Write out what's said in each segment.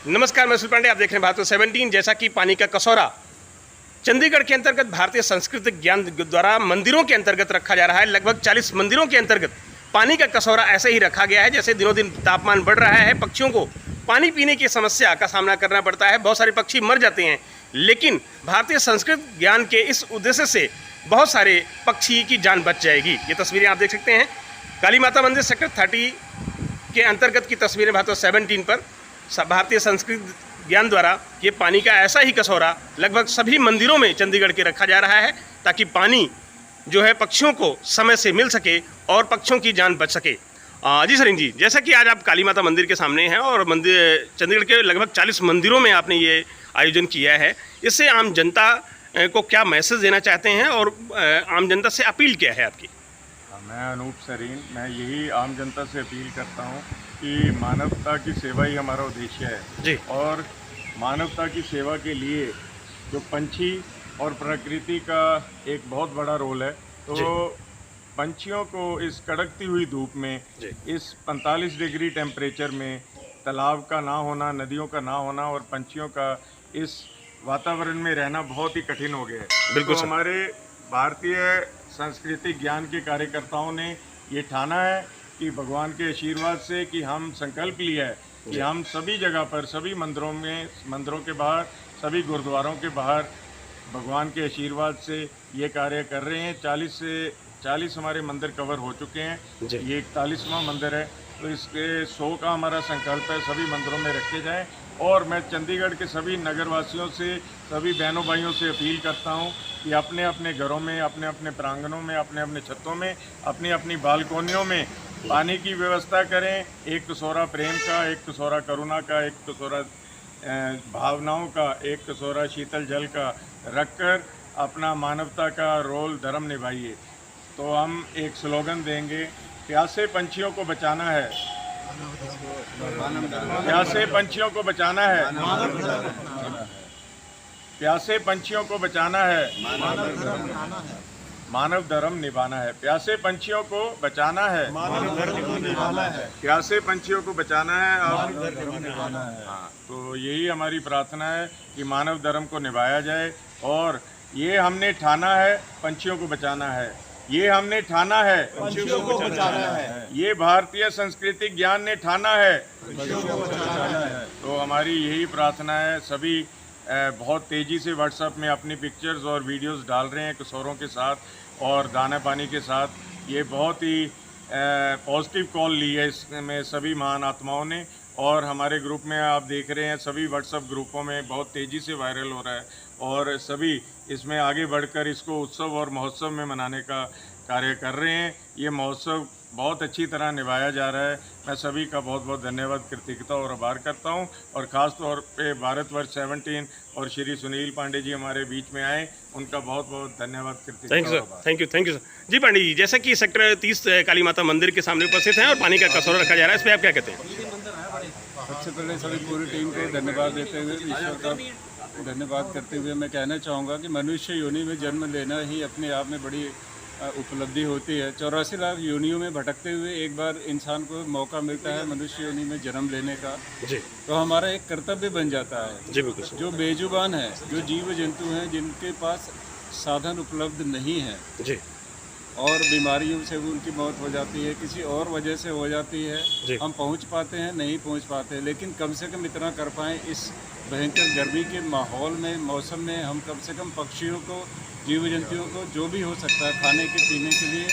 नमस्कार, मैं सुनील पांडे, आप देख रहे हैं भारत 17। जैसा कि पानी का कसौरा चंडीगढ़ के अंतर्गत भारतीय संस्कृत ज्ञान द्वारा मंदिरों के अंतर्गत रखा जा रहा है। लगभग 40 मंदिरों के अंतर्गत पानी का कसौरा ऐसे ही रखा गया है। जैसे दिनों दिन तापमान बढ़ रहा है, पक्षियों को पानी पीने की समस्या का सामना करना पड़ता है, बहुत सारे पक्षी मर जाते हैं। लेकिन भारतीय संस्कृत ज्ञान के इस उद्देश्य से बहुत सारे पक्षी की जान बच जाएगी। ये तस्वीरें आप देख सकते हैं, काली माता मंदिर सेक्टर 30 के अंतर्गत की तस्वीरें भारत 17 पर भारतीय संस्कृत ज्ञान द्वारा ये पानी का ऐसा ही कसौरा लगभग सभी मंदिरों में चंडीगढ़ के रखा जा रहा है, ताकि पानी जो है पक्षियों को समय से मिल सके और पक्षियों की जान बच सके। जी सरिन जी, जैसा कि आज आप काली माता मंदिर के सामने हैं और मंदिर चंडीगढ़ के लगभग 40 मंदिरों में आपने ये आयोजन किया है, इससे आम जनता को क्या मैसेज देना चाहते हैं और आम जनता से अपील क्या है आपकी? मैं अनूप सरीन, मैं यही आम जनता से अपील करता हूँ कि मानवता की सेवा ही हमारा उद्देश्य है जी। और मानवता की सेवा के लिए जो पंछी और प्रकृति का एक बहुत बड़ा रोल है, तो पंछियों को इस कड़कती हुई धूप में, इस 45 डिग्री टेम्परेचर में तालाब का ना होना, नदियों का ना होना और पंछियों का इस वातावरण में रहना बहुत ही कठिन हो गया है। बिल्कुल तो हमारे भारतीय सांस्कृतिक ज्ञान के कार्यकर्ताओं ने ये ठाना है कि भगवान के आशीर्वाद से कि हम संकल्प लिया है कि हम सभी जगह पर, सभी मंदिरों में, मंदिरों के बाहर, सभी गुरुद्वारों के बाहर भगवान के आशीर्वाद से ये कार्य कर रहे हैं। 40 हमारे मंदिर कवर हो चुके हैं, ये 41वां मंदिर है, तो इसके 100 का हमारा संकल्प है सभी मंदिरों में रखे जाएं। और मैं चंडीगढ़ के सभी नगरवासियों से, सभी बहनों भाइयों से अपील करता हूं कि अपने अपने घरों में, अपने अपने प्रांगणों में, अपने अपने छतों में, अपनी अपनी बालकोनियों में पानी की व्यवस्था करें। एक कसौरा प्रेम का, एक कसौरा करुणा का, एक कसौरा भावनाओं का, एक कसौरा शीतल जल का रखकर अपना मानवता का रोल धर्म निभाइए। तो हम एक स्लोगन देंगे, प्यासे पंछियों को बचाना है, प्यासे पंछियों को बचाना है, प्यासे पंछियों को बचाना है, मानव धर्म निभाना है। प्यासे पंछियों को बचाना है, प्यासे पंछियों को बचाना है और हाँ, तो यही हमारी प्रार्थना है कि मानव धर्म को निभाया जाए। और ये हमने ठाना है, पंछियों को बचाना है, ये हमने ठाना है, पंछियों को बचाना है, ये भारतीय सांस्कृतिक ज्ञान ने ठाना है, पंछियों को बचाना है। तो हमारी यही प्रार्थना है। सभी बहुत तेज़ी से व्हाट्सएप में अपनी पिक्चर्स और वीडियोस डाल रहे हैं कसौरों के साथ और दाना पानी के साथ। ये बहुत ही पॉजिटिव कॉल ली है इसमें सभी महान आत्माओं ने। और हमारे ग्रुप में आप देख रहे हैं, सभी व्हाट्सएप ग्रुपों में बहुत तेज़ी से वायरल हो रहा है और सभी इसमें आगे बढ़कर इसको उत्सव और महोत्सव में मनाने का कार्य कर रहे हैं। ये महोत्सव बहुत अच्छी तरह निभाया जा रहा है। मैं सभी का बहुत बहुत धन्यवाद, कृतज्ञता और आभार करता हूं। और ख़ास तौर पे भारतवर्ष 17 और श्री सुनील पांडे जी हमारे बीच में आए, उनका बहुत बहुत धन्यवाद, कृतज्ञता। Thank you sir. जी पांडे जी, जैसा कि सेक्टर 30 काली माता मंदिर के सामने उपस्थित हैं और पानी का कसौरा रखा जा रहा है, इस पर आप क्या कहते हैं? सबसे पहले सभी पूरी टीम को धन्यवाद देते हुए, ईश्वर का धन्यवाद करते हुए मैं कहना चाहूँगा कि मनुष्य योनि में जन्म लेना ही अपने आप में बड़ी उपलब्धि होती है। 84 लाख योनियों में भटकते हुए एक बार इंसान को मौका मिलता है मनुष्य योनि में जन्म लेने का, तो हमारा एक कर्तव्य बन जाता है। जी बिल्कुल। जो बेजुबान है, जो जीव जंतु हैं जिनके पास साधन उपलब्ध नहीं है जी, और बीमारियों से उनकी मौत हो जाती है, किसी और वजह से हो जाती है, हम पहुंच पाते हैं, नहीं पहुंच पाते, लेकिन कम से कम इतना कर पाएँ इस भयंकर गर्मी के माहौल में, मौसम में हम कम से कम पक्षियों को, जीव जंतुओं को जो भी हो सकता है खाने के पीने के लिए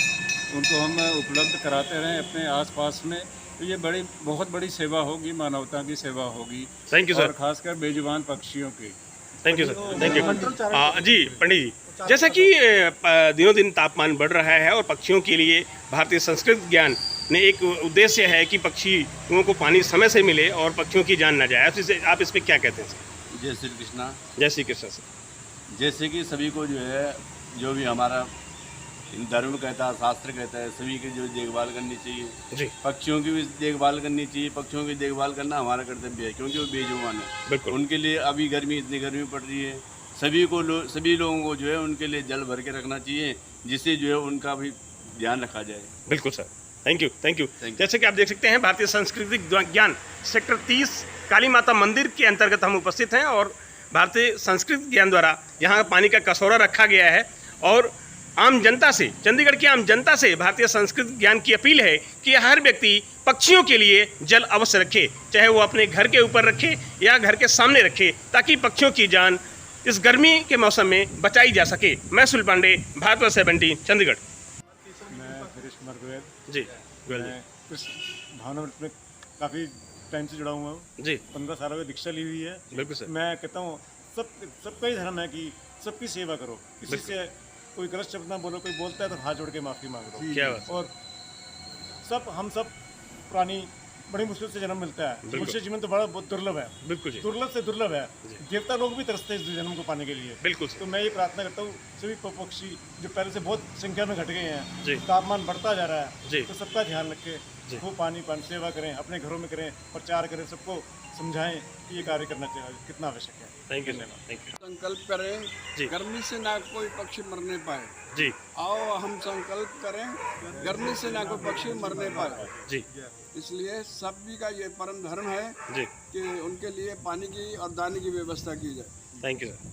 उनको हम उपलब्ध कराते रहें अपने आसपास में, तो ये बहुत बड़ी सेवा होगी, मानवता की सेवा होगी। Thank you sir. और खासकर बेजुबान पक्षियों की। Thank you sir, thank you. जी पंडित जी, जैसा कि दिनों दिन तापमान बढ़ रहा है और पक्षियों के लिए भारतीय संस्कृत ज्ञान ने एक उद्देश्य है कि पक्षियों को पानी समय से मिले और पक्षियों की जान न जाए, आप इस पर क्या कहते हैं सर? जय श्री कृष्णा। जय श्री कृष्ण सर। जैसे कि सभी को जो है, जो भी हमारा धर्म कहता है, शास्त्र कहता है, सभी की जो देखभाल करनी चाहिए जी। पक्षियों की भी देखभाल करनी चाहिए। पक्षियों की देखभाल करना हमारा कर्तव्य है, क्योंकि वो बेजुबान है। बिल्कुल। उनके लिए अभी इतनी गर्मी पड़ रही है, सभी लोगों को जो है उनके लिए जल भर के रखना चाहिए, जिससे जो है उनका भी ध्यान रखा जाए। बिल्कुल सर, थैंक यू। जैसे कि आप देख सकते हैं, भारतीय सांस्कृतिक ज्ञान सेक्टर 30 काली माता मंदिर के अंतर्गत हम उपस्थित हैं और भारतीय संस्कृत ज्ञान द्वारा यहाँ पानी का कसौरा रखा गया है और आम जनता से, चंडीगढ़ की आम जनता से भारतीय संस्कृत ज्ञान की अपील है कि हर व्यक्ति पक्षियों के लिए जल अवश्य रखे, चाहे वो अपने घर के ऊपर रखे या घर के सामने रखे, ताकि पक्षियों की जान इस गर्मी के मौसम में बचाई जा सके। मैं सुल पांडे, भारत 17, चंडीगढ़। मैं हरीश कुमार गोयल जी गोयल मैं कुछ भावनामृत में काफ़ी टाइम से जुड़ा हुआ हूँ जी 15 सालों में दीक्षा ली हुई है। बिल्कुल सर। मैं कहता हूँ सबका ही धर्म है कि सबकी सेवा करो, किसी से कोई गलत शब्द ना बोलो, कोई बोलता है तो हाथ जोड़ के माफ़ी मांग लो। क्या बात। और हम सब प्राणी बड़ी मुश्किल से जन्म मिलता है, मनुष्य जीवन तो बड़ा बहुत दुर्लभ है, बिल्कुल जी, दुर्लभ से दुर्लभ है। देवता लोग भी तरसते हैं इस जन्म को पाने के लिए। बिल्कुल तो मैं ये प्रार्थना करता हूँ सभी पक्षी जो पहले से बहुत संख्या में घट गए जी। हैं, तापमान बढ़ता जा रहा है, जी। तो सबका ध्यान रखें, खूब पानी सेवा करें, अपने घरों में करें, प्रचार करें, सबको समझाएं कि ये कार्य करना चाहिए कितना आवश्यक है। थैंक यू थैंक यू संकल्प करें जी। गर्मी से ना कोई पक्षी मरने पाए। जी आओ हम संकल्प करें गर्मी से ना कोई पक्षी मरने पाए। जी इसलिए सभी का ये परम धर्म है जी कि उनके लिए पानी की और दाने की व्यवस्था की जाए। Thank you sir, thank you.